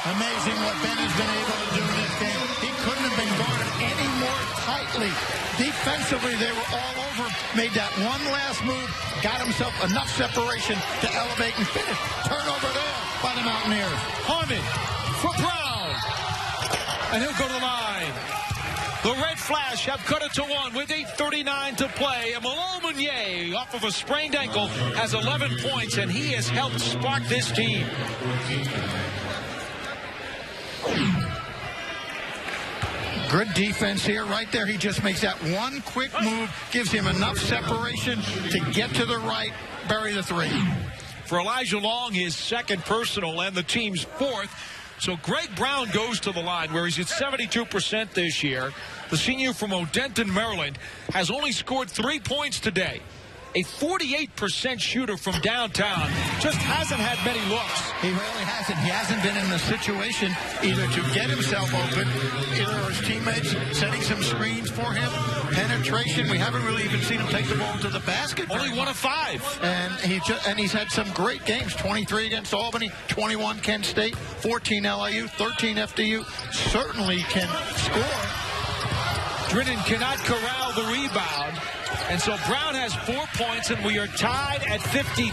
Amazing what Ben has been able to do in this game. He couldn't have been guarded any more tightly. Defensively, they were all over. Made that one last move. Got himself enough separation to elevate and finish. Turnover there by the Mountaineers. Harmon for Brown. And he'll go to the line. The Red Flash have cut it to 1 with 8:39 to play. And Malone Meunier, off of a sprained ankle, has 11 points, and he has helped spark this team. Good defense here. Right there, he just makes that one quick move, gives him enough separation to get to the right, bury the three. For Elijah Long, his second personal and the team's fourth. So Greg Brown goes to the line where he's at 72% this year. The senior from Odenton, Maryland, has only scored 3 points today. A 48% shooter from downtown. Just hasn't had many looks. He really hasn't. He hasn't been in the situation either to get himself open, either his teammates setting some screens for him. Penetration. We haven't really even seen him take the ball to the basket. Only 1 of 5. And he's had some great games. 23 against Albany, 21 Kent State, 14 LIU, 13 FDU. Certainly can score. Drennan cannot corral the rebound. And so Brown has 4 points, and we are tied at 53.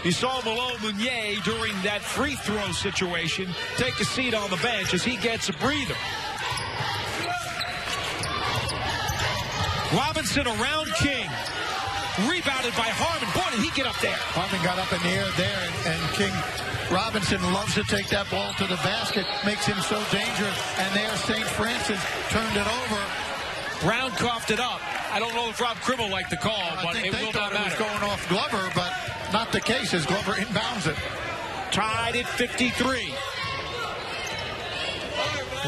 You saw Malone Meunier during that free throw situation take a seat on the bench as he gets a breather. Robinson around King. Rebounded by Harmon. Boy, did he get up there. Harmon got up in the air there, and King Robinson loves to take that ball to the basket, makes him so dangerous. And there, St. Francis turned it over. Brown coughed it up. I don't know if Rob Krimmel liked the call, but it will not matter. It was going off Glover, but not the case as Glover inbounds it. Tied at 53.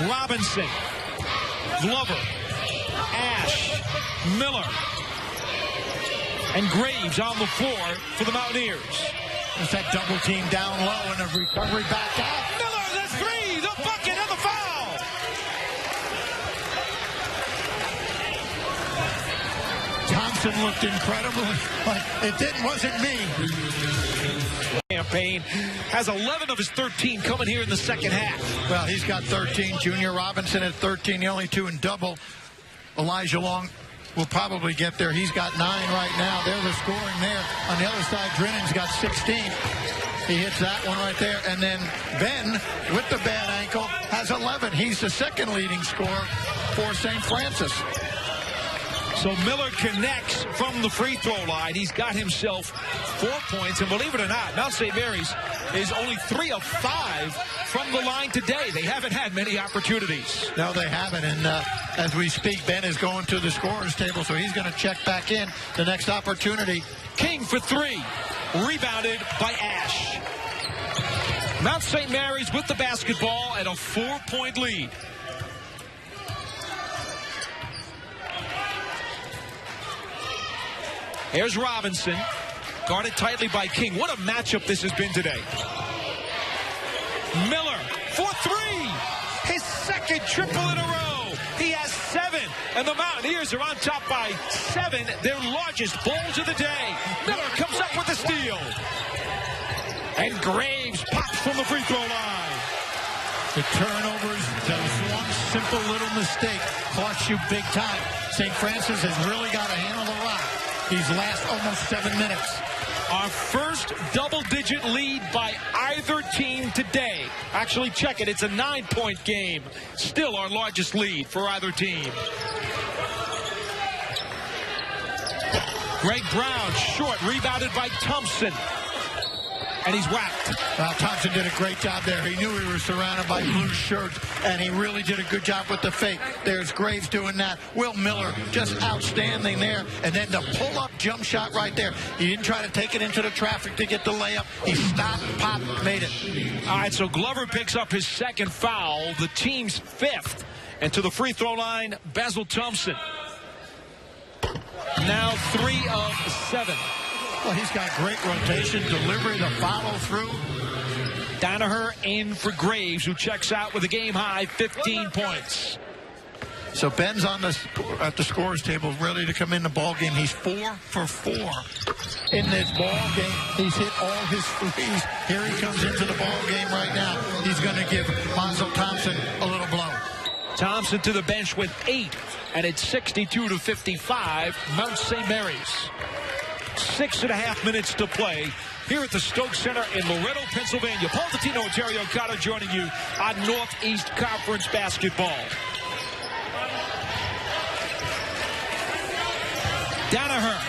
Robinson, Glover, Ash, Miller, and Graves on the floor for the Mountaineers. It's that double team down low and a recovery back out. Miller, the three, the bucket, and the foul. Thompson looked incredible. It wasn't me. Campaign has 11 of his 13 coming here in the second half. Well, he's got 13. Junior Robinson at 13. The only 2 in double. Elijah Long will probably get there. He's got 9 right now. There's the scoring there. On the other side, Drennan's got 16. He hits that one right there. And then Ben, with the bad ankle, has 11. He's the second leading scorer for St. Francis. So Miller connects from the free throw line. He's got himself 4 points. And believe it or not, Mount St. Mary's is only 3 of 5 from the line today. They haven't had many opportunities. No, they haven't. And as we speak, Ben is going to the scorer's table, so he's going to check back in the next opportunity. King for 3. Rebounded by Ash. Mount St. Mary's with the basketball at a 4-point lead. Here's Robinson, guarded tightly by King. What a matchup this has been today. Miller for three. His second triple in a row. He has 7, and the Mountaineers are on top by 7, their largest balls of the day. Miller comes up with the steal. And Graves pops from the free throw line. The turnovers, those one simple little mistake cost you big time. St. Francis has really got to handle the rock these last almost 7 minutes. Our first double-digit lead by either team today. Actually, check it. It's a 9-point game. Still our largest lead for either team. Greg Brown, short, rebounded by Thompson. And he's whacked. Well, Thompson did a great job there. He knew he was surrounded by blue shirts, and he really did a good job with the fake. There's Graves doing that. Will Miller just outstanding there. And then the pull-up jump shot right there. He didn't try to take it into the traffic to get the layup. He stopped, popped, made it. All right, so Glover picks up his second foul, the team's 5th. And to the free throw line, Basil Thompson. Now 3 of 7. Well, he's got great rotation, delivery, the follow-through. Danaher in for Graves, who checks out with a game-high 15 points. So Ben's on at the scorers table, ready to come in the ball game. He's 4 for 4 in this ball game. He's hit all his threes. Here he comes into the ball game right now. He's going to give Basil Thompson a little blow. Thompson to the bench with 8, and it's 62-55, Mount St. Mary's. 6.5 minutes to play here at the Stokes Center in Loretto, Pennsylvania. Paul Dottino and Terry O'Connor joining you on Northeast Conference basketball. Danaher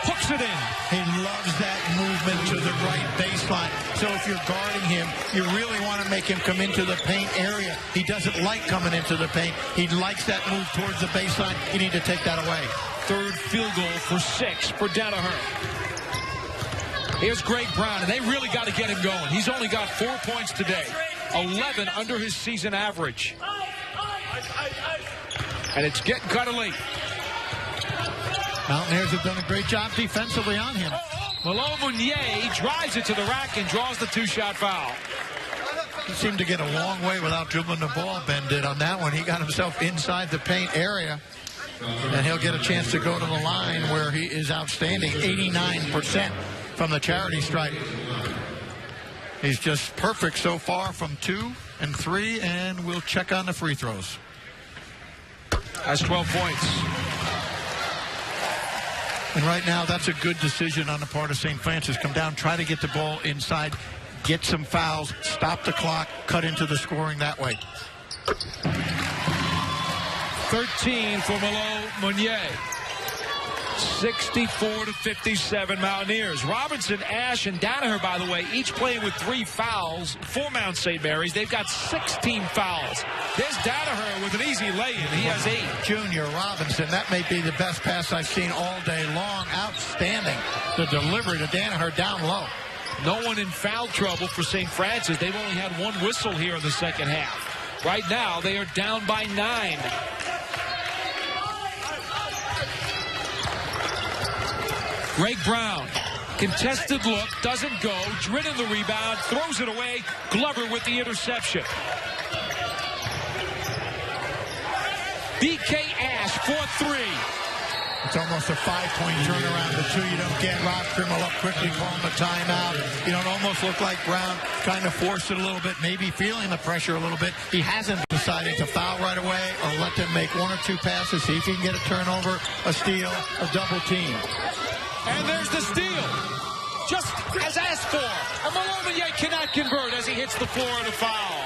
hooks it in. He loves that movement to the right baseline. So if you're guarding him, you really want to make him come into the paint area. He doesn't like coming into the paint. He likes that move towards the baseline. You need to take that away. Third field goal for 6 for Danaher. Here's Greg Brown, and they really got to get him going. He's only got 4 points today, 11 under his season average. And it's getting kind of late. Mountaineers have done a great job defensively on him. Malone Meunier drives it to the rack and draws the 2-shot foul. He seemed to get a long way without dribbling the ball, Ben did on that one. He got himself inside the paint area. And he'll get a chance to go to the line where he is outstanding, 89% from the charity stripe. He's just perfect so far from 2 and 3, and we'll check on the free throws. Has 12 points. And right now, that's a good decision on the part of St. Francis. Come down, try to get the ball inside, get some fouls, stop the clock, cut into the scoring that way. 13 for Malone Meunier. 64-57 Mountaineers. Robinson, Ash, and Danaher, by the way, each playing with 3 fouls for Mount St. Mary's. They've got 16 fouls. There's Danaher with an easy lay-in. He has 8. Junior Robinson, that may be the best pass I've seen all day long. Outstanding. The delivery to Danaher down low. No one in foul trouble for St. Francis. They've only had 1 whistle here in the second half. Right now, they are down by 9. Greg Brown, contested look, doesn't go. Dridden the rebound, throws it away. Glover with the interception. B.K. Ash for 3. It's almost a 5-point turnaround. The 2 you don't get. Rob Krimmel up quickly, calling the timeout. You know, it almost looked like Brown kind of forced it a little bit, maybe feeling the pressure a little bit. He hasn't decided to foul right away or let them make 1 or 2 passes, see if he can get a turnover, a steal, a double team. And there's the steal. Just as asked for. And Malone Meunier cannot convert as he hits the floor in a foul.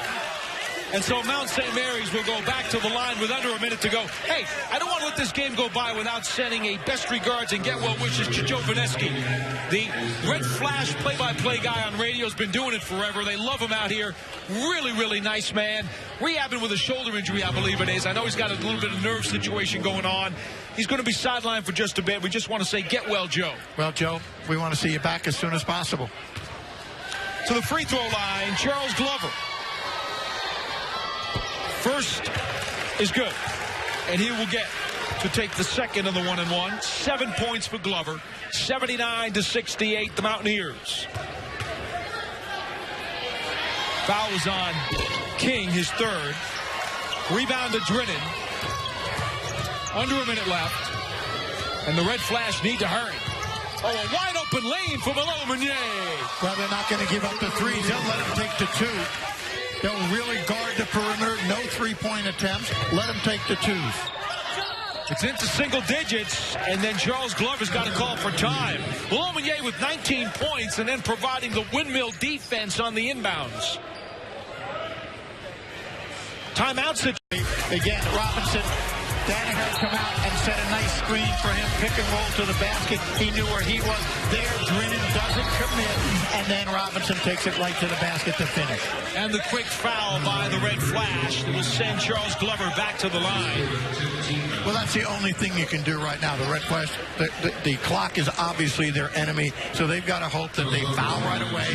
And so Mount St. Mary's will go back to the line with under a minute to go. Hey, I don't want to let this game go by without sending a best regards and get well wishes to Joe Vineski. The Red Flash play-by-play guy on radio has been doing it forever. They love him out here. Really, really nice man. Rehabbing with a shoulder injury, I believe it is. I know he's got a little bit of nerve situation going on. He's going to be sidelined for just a bit. We just want to say, get well, Joe. Well, Joe, we want to see you back as soon as possible. To the free throw line, Charles Glover. First is good, and he will get to take the second of the 1-1. 7 points for Glover. 79-68, the Mountaineers. Foul was on King, his third. Rebound to Drennan. Under a minute left. And the red flash need to hurry. Oh, a wide open lane for Malone Meunier. Well, they're not going to give up the threes. They'll let him take the two. They'll really guard the perimeter. No three-point attempts. Let him take the twos. It's into single digits, and then Charles Glover's got to call for time. Malone Meunier with 19 points and then providing the windmill defense on the inbounds. Timeout situation. Again, Robinson. Danaher come out and set a nice screen for him. Pick and roll to the basket. He knew where he was. There, Drennan doesn't commit. And then Robinson takes it right to the basket to finish. And the quick foul by the red flash that will send Charles Glover back to the line. Well, that's the only thing you can do right now. The red flash, the clock is obviously their enemy, so they've got to hope that they foul right away.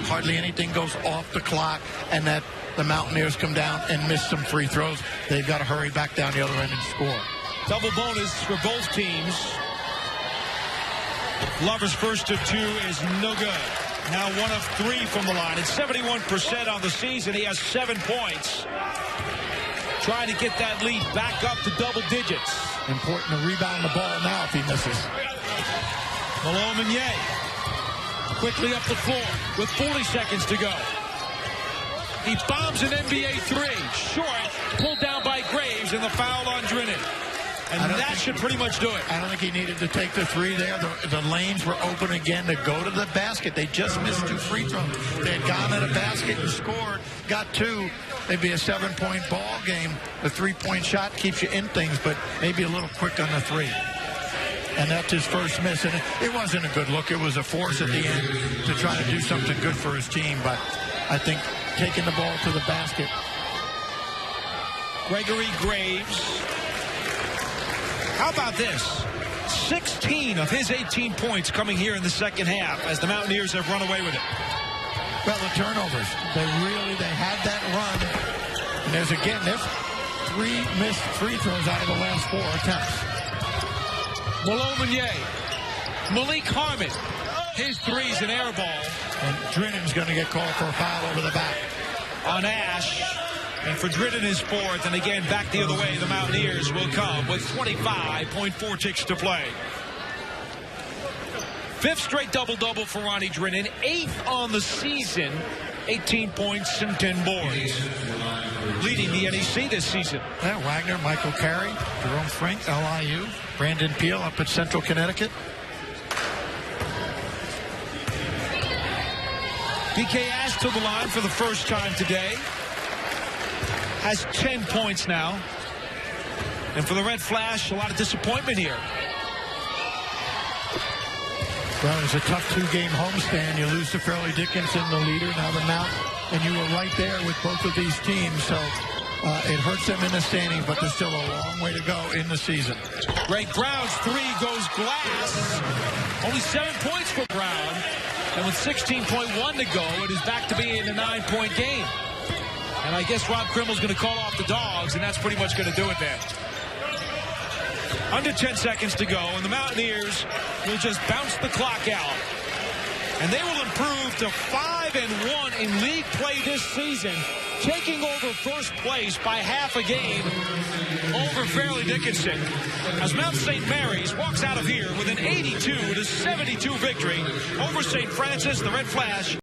Hardly anything goes off the clock, and that the Mountaineers come down and miss some free throws. They've got to hurry back down the other end and score. Double bonus for both teams. Glover's first of two is no good. Now 1 of 3 from the line. It's 71% on the season. He has 7 points. Trying to get that lead back up to double digits. Important to rebound the ball now if he misses. Malone Meunier quickly up the floor with 40 seconds to go. He bombs an NBA three. Short, pulled down by Graves, and the foul on Drennan. And that should pretty much do it. I don't think he needed to take the three there. The lanes were open again to go to the basket. They just missed 2 free throws. They had gone to the basket and scored, got 2. It'd be a 7-point ball game. The 3-point shot keeps you in things, but maybe a little quick on the 3. And that's his first miss. And it wasn't a good look. It was a force at the end to try to do something good for his team. But I think taking the ball to the basket. Gregory Graves. How about this? 16 of his 18 points coming here in the second half as the Mountaineers have run away with it. Well, the turnovers. They had that run. And there's 3 missed free throws out of the last 4 attempts. Malone Meunier. Malik Harmon. His three's an air ball. And Drennan's going to get called for a foul over the back. On Ash. And for Drennan his 4th. And again, back the other way, the Mountaineers will come with 25.4 ticks to play. 5th straight double-double for Ronnie Drennan. 8th on the season. 18 points and 10 boards. Leading the NEC this season. Yeah, Wagner, Michael Carey, Jerome Frank, LIU, Brandon Peel up at Central Connecticut. DK Ash to the line for the first time today. Has 10 points now. And for the Red Flash, a lot of disappointment here. Well, it's a tough 2-game homestand. You lose to Fairleigh Dickinson, the leader, now the Mount, and you were right there with both of these teams. So it hurts them in the standings, but there's still a long way to go in the season. Greg Brown's 3 goes glass. Only 7 points for Brown. And with 16.1 to go, it is back to being a 9-point game. And I guess Rob Krimel's going to call off the Dogs, and that's pretty much going to do it there. Under 10 seconds to go, and the Mountaineers will just bounce the clock out. And they will improve to 5-1 in league play this season, taking over first place by half a game over Fairleigh Dickinson. As Mount St. Mary's walks out of here with an 82-72 victory over St. Francis, the Red Flash.